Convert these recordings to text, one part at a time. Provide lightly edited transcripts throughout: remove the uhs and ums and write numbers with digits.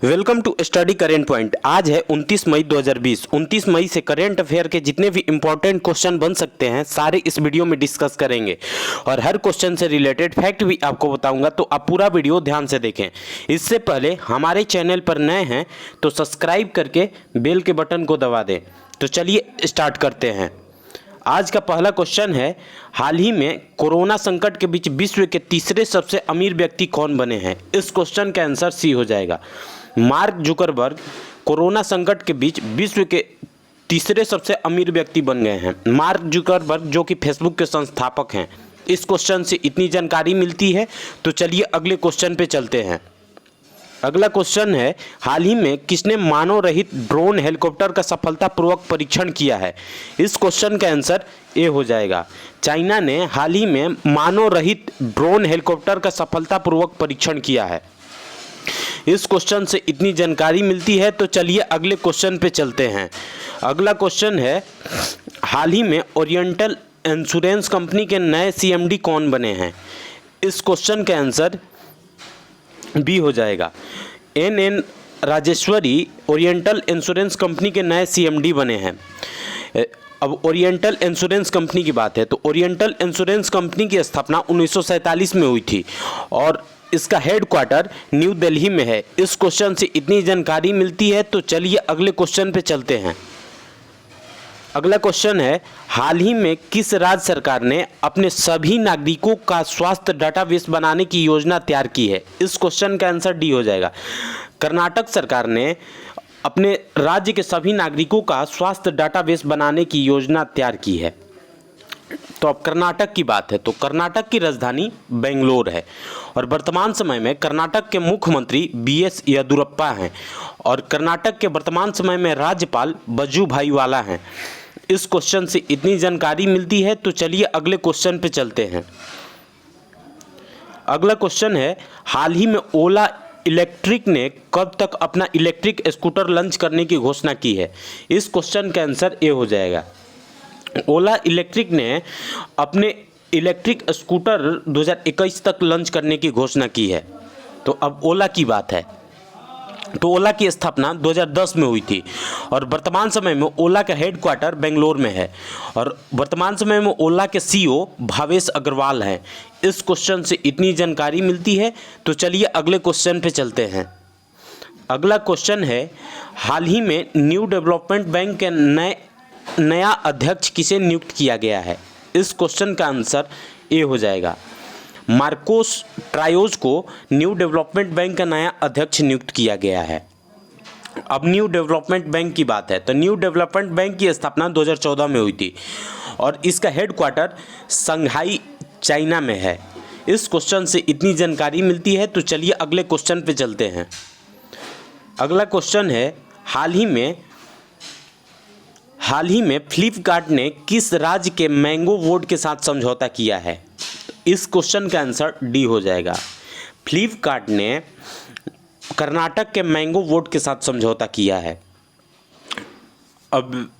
Welcome to study current point. आज है 29 मई 2020। 29 मई से करेंट अफेयर के जितने भी इंपॉर्टेंट क्वेश्चन बन सकते हैं सारे इस वीडियो में डिस्कस करेंगे और हर क्वेश्चन से रिलेटेड फैक्ट भी आपको बताऊंगा, तो आप पूरा वीडियो ध्यान से देखें। इससे पहले हमारे चैनल पर नए हैं तो सब्सक्राइब करके बेल के बटन को दबा दें। तो चलिए स्टार्ट करते हैं। आज का पहला क्वेश्चन है, हाल ही में कोरोना संकट के बीच विश्व के तीसरे सबसे अमीर व्यक्ति कौन बने हैं? इस क्वेश्चन का आंसर सी हो जाएगा। मार्क जुकरबर्ग कोरोना संकट के बीच विश्व के तीसरे सबसे अमीर व्यक्ति बन गए हैं। मार्क जुकरबर्ग जो कि फेसबुक के संस्थापक हैं। इस क्वेश्चन से इतनी जानकारी मिलती है। तो चलिए अगले क्वेश्चन पे चलते हैं। अगला क्वेश्चन है, हाल ही में किसने मानव रहित ड्रोन हेलीकॉप्टर का सफलतापूर्वक परीक्षण किया है? इस क्वेश्चन का आंसर ए हो जाएगा। चाइना ने हाल ही में मानव रहित ड्रोन हेलीकॉप्टर का सफलतापूर्वक परीक्षण किया है। इस क्वेश्चन से इतनी जानकारी मिलती है। तो चलिए अगले क्वेश्चन पे चलते हैं। अगला क्वेश्चन है, हाल ही में ओरिएंटल इंश्योरेंस कंपनी के नए सीएमडी कौन बने हैं? इस क्वेश्चन का आंसर बी हो जाएगा। N Rajeshwari oriental insurance company के नए सीएमडी बने हैं। अब ओरिएंटल इंश्योरेंस कंपनी की बात है तो ओरिएंटल इंश्योरेंस कंपनी की स्थापना 1947 में हुई थी और इसका हेडक्वार्टर न्यू दिल्ली में है। इस क्वेश्चन से इतनी जानकारी मिलती है। तो चलिए अगले क्वेश्चन पे चलते हैं। अगला क्वेश्चन है, हाल ही में किस राज्य सरकार ने अपने सभी नागरिकों का स्वास्थ्य डाटाबेस बनाने की योजना तैयार की है? इस क्वेश्चन का आंसर डी हो जाएगा। कर्नाटक सरकार ने अपने राज्य के सभी नागरिकों का स्वास्थ्य डाटाबेस बनाने की योजना तैयार की है। तो अब कर्नाटक की बात है तो कर्नाटक की राजधानी बेंगलोर है और वर्तमान समय में कर्नाटक के मुख्यमंत्री बीएस येदियुरप्पा हैं और कर्नाटक के वर्तमान समय में राज्यपाल वजुभाई वाला हैं। इस क्वेश्चन से इतनी जानकारी मिलती है। तो चलिए अगले क्वेश्चन पे चलते हैं। अगला क्वेश्चन है, हाल ही में ओला इलेक्ट्रिक ने कब तक अपना इलेक्ट्रिक स्कूटर लॉन्च करने की घोषणा की है? इस क्वेश्चन का आंसर ए हो जाएगा। ओला इलेक्ट्रिक ने अपने इलेक्ट्रिक स्कूटर 2021 तक लॉन्च करने की घोषणा की है। तो अब ओला की बात है तो ओला की स्थापना 2010 में हुई थी और वर्तमान समय में ओला का हेडक्वार्टर बेंगलोर में है और वर्तमान समय में ओला के सीईओ भावेश अग्रवाल हैं। इस क्वेश्चन से इतनी जानकारी मिलती है। तो चलिए अगले क्वेश्चन पे चलते हैं। अगला क्वेश्चन है, हाल ही में न्यू डेवलपमेंट बैंक के नया अध्यक्ष किसे नियुक्त किया गया है? इस क्वेश्चन का आंसर ए हो जाएगा। मार्कोस ट्रायोज को न्यू डेवलपमेंट बैंक का नया अध्यक्ष नियुक्त किया गया है। अब न्यू डेवलपमेंट बैंक की बात है तो न्यू डेवलपमेंट बैंक की स्थापना 2014 में हुई थी और इसका हेडक्वार्टर संघाई चाइना में है। इस क्वेश्चन से इतनी जानकारी मिलती है। तो चलिए अगले क्वेश्चन पे चलते हैं। अगला क्वेश्चन है, हाल ही में फ्लिपकार्ट ने किस राज्य के मैंगो बोर्ड के साथ समझौता किया है? इस क्वेश्चन का आंसर डी हो जाएगा। फ्लिपकार्ट ने कर्नाटक के मैंगो बोर्ड के साथ समझौता किया है। अब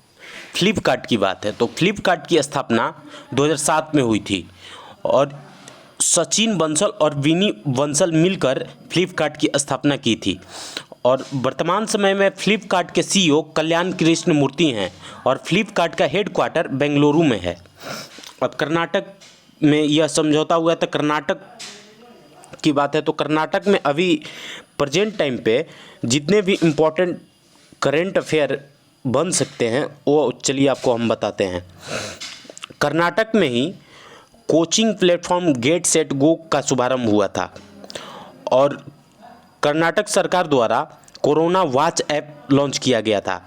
फ्लिपकार्ट की बात है तो फ्लिपकार्ट की स्थापना 2007 में हुई थी और सचिन बंसल और विनी बंसल मिलकर फ्लिपकार्ट की स्थापना की थी और वर्तमान समय में फ्लिपकार्ट के सीईओ कल्याण कृष्ण मूर्ति हैं और फ्लिपकार्ट का हेडक्वार्टर बेंगलुरु में है। अब कर्नाटक में यह समझौता हुआ था। कर्नाटक की बात है तो कर्नाटक में अभी प्रेजेंट टाइम पे जितने भी इम्पोर्टेंट करेंट अफेयर बन सकते हैं वो चलिए आपको हम बताते हैं। कर्नाटक में ही coaching platform get set go का शुभारंभ हुआ था और कर्नाटक सरकार द्वारा कोरोना वॉच ऐप लॉन्च किया गया था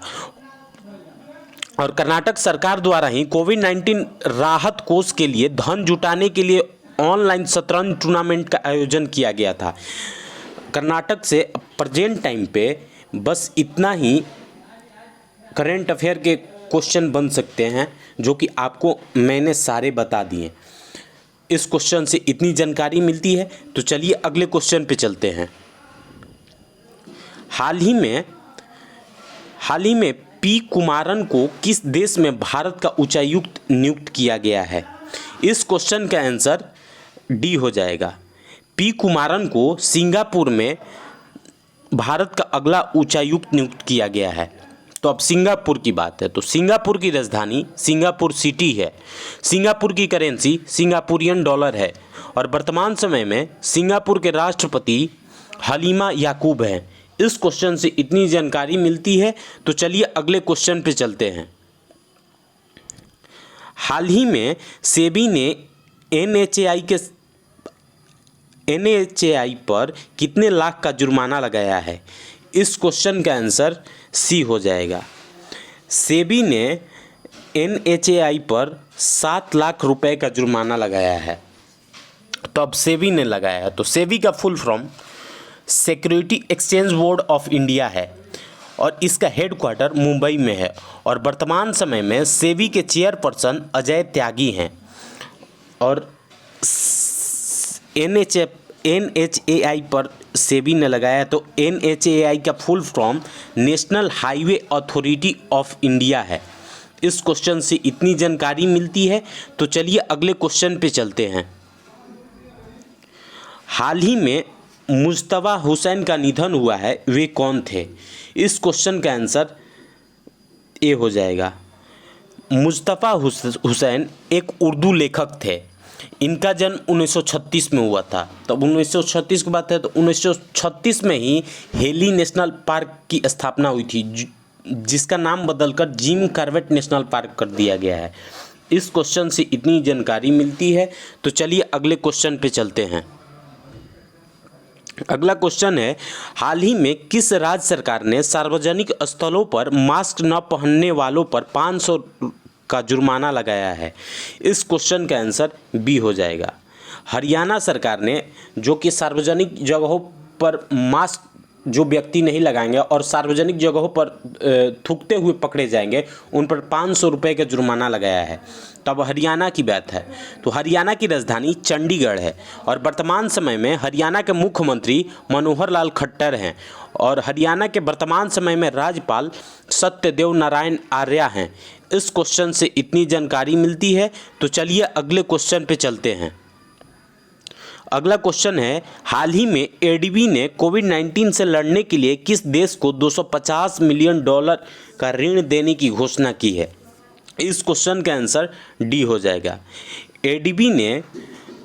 और कर्नाटक सरकार द्वारा ही कोविड-19 राहत कोष के लिए धन जुटाने के लिए ऑनलाइन शतरंज टूर्नामेंट का आयोजन किया गया था। कर्नाटक से प्रेजेंट टाइम पे बस इतना ही करेंट अफेयर के क्वेश्चन बन सकते हैं जो कि आपको मैंने सारे बता दिए। इस क्वेश्चन से इतनी जानकारी मिलती है। तो चलिए अगले क्वेश्चन पे चलते हैं। हाल ही में पी कुमारन को किस देश में भारत का उच्चायुक्त नियुक्त किया गया है? इस क्वेश्चन का आंसर डी हो जाएगा। पी कुमारन को सिंगापुर में भारत का अगला उच्चायुक्त नियुक्त किया गया है? तो अब सिंगापुर की बात है। तो सिंगापुर की राजधानी सिंगापुर सिटी है। सिंगापुर की करेंसी सिंगापुरियन डॉलर है और वर्तमान समय में सिंगापुर के राष्ट्रपति हलीमा याकूब हैं। इस क्वेश्चन से इतनी जानकारी मिलती है। तो चलिए अगले क्वेश्चन पे चलते हैं। हाल ही में सेबी ने एनएचएआई पर कितने लाख का जुर्माना लगाया है? इस क्वेश्चन का आंसर सी हो जाएगा। सेबी ने एनएचएआई पर 7 लाख रुपए का जुर्माना लगाया है। तो अब सेबी ने लगाया है। तो सेबी का full form security exchange board of India है और इसका हेडक्वार्टर मुंबई में है और वर्तमान समय में सेबी के चेयरपर्सन अजय त्यागी हैं। और एनएचएआई पर सेबी ने लगाया। तो एनएचएआई का full form national highway authority of India है। इस क्वेश्चन से इतनी जानकारी मिलती है। तो चलिए अगले क्वेश्चन पे चलते हैं। हाल ही में मुज्तबा हुसैन का निधन हुआ है, वे कौन थे? इस क्वेश्चन का आंसर ए हो जाएगा। मुज्तबा हुसैन एक उर्दू लेखक थे। इनका जन्म 1936 में हुआ था। तब 1936 की बात है तो 1936 में ही हेली नेशनल पार्क की स्थापना हुई थी, जिसका नाम बदलकर जिम कॉर्बेट नेशनल पार्क कर दिया गया है। इस क्वेश्चन से इतनी जानकारी मिलती है। तो चलिए अगले क्वेश्चन पे चलते हैं। अगला क्वेश्चन है, हाल ही में किस राज्य सरकार ने सार्वजनिक स्थलों पर मास्क न पहनने वालों पर 500 का जुर्माना लगाया है? इस क्वेश्चन का आंसर बी हो जाएगा। हरियाणा सरकार ने, जो कि सार्वजनिक जगहों पर मास्क जो व्यक्ति नहीं लगाएंगे और सार्वजनिक जगहों पर थूकते हुए पकड़े जाएंगे, उन पर 500 रुपये का जुर्माना लगाया है। तब हरियाणा की बात है। तो हरियाणा की राजधानी चंडीगढ़ है और वर्तमान समय में हरियाणा के मुख्यमंत्री मनोहर लाल खट्टर हैं और हरियाणा के वर्तमान समय में राज्यपाल सत्यदेव नारायण आर्य हैं। इस क्वेश्चन से इतनी जानकारी मिलती है। तो चलिए अगले क्वेश्चन पे चलते हैं। अगला क्वेश्चन है, हाल ही में एडीबी ने कोविड-19 से लड़ने के लिए किस देश को $250 मिलियन का ऋण देने की घोषणा की है? इस क्वेश्चन का आंसर डी हो जाएगा। एडीबी ने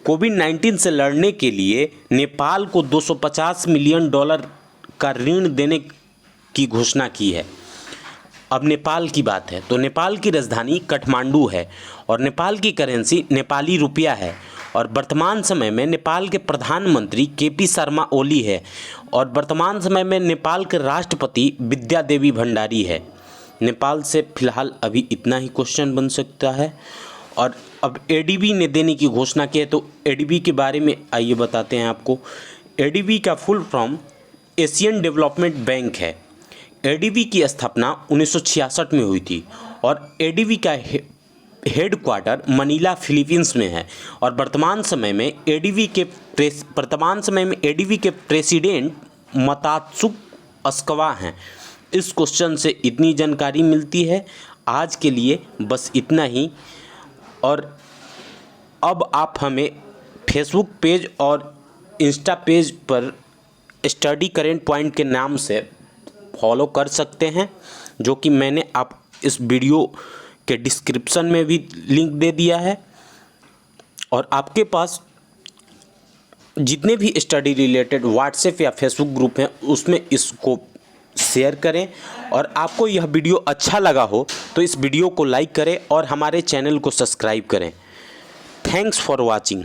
कोविड-19 से लड़ने के लिए नेपाल को $250 मिलियन का ऋण देने की घोषणा की है। अब नेपाल की बात है। तो नेपाल की राजधानी काठमांडू है और नेपाल की करेंसी नेपाली रुपया है और वर्तमान समय में नेपाल के प्रधानमंत्री केपी शर्मा ओली है और वर्तमान समय में नेपाल के राष्ट्रपति विद्या देवी भंडारी है। नेपाल से फिलहाल अभी इतना ही क्वेश्चन बन सकता है। और अब एडीबी ने देने की घोषणा की है। तो एडीबी के बारे में आइए बताते हैं आपको। एडीबी का full form Asian development bank है। एडीबी की स्थापना 1966 में हुई थी और एडीबी का हेडक्वार्टर मनीला फिलीपींस में है और वर्तमान समय में एडीबी के प्रेसिडेंट मतात्सुक अस्कवा हैं। इस क्वेश्चन से इतनी जानकारी मिलती है। आज के लिए बस इतना ही। और अब आप हमें फेसबुक पेज और इंस्टा पेज पर स्टडी करेंट पॉइंट के नाम से फॉलो कर सकते हैं, जो कि मैंने आप इस वीडियो के डिस्क्रिप्शन में भी लिंक दे दिया है। और आपके पास जितने भी स्टडी रिलेटेड व्हाट्सएप या फेसबुक ग्रुप हैं, उसमें इसको शेयर करें। और आपको यह वीडियो अच्छा लगा हो तो इस वीडियो को लाइक करें और हमारे चैनल को सब्सक्राइब करें। Thanks for watching.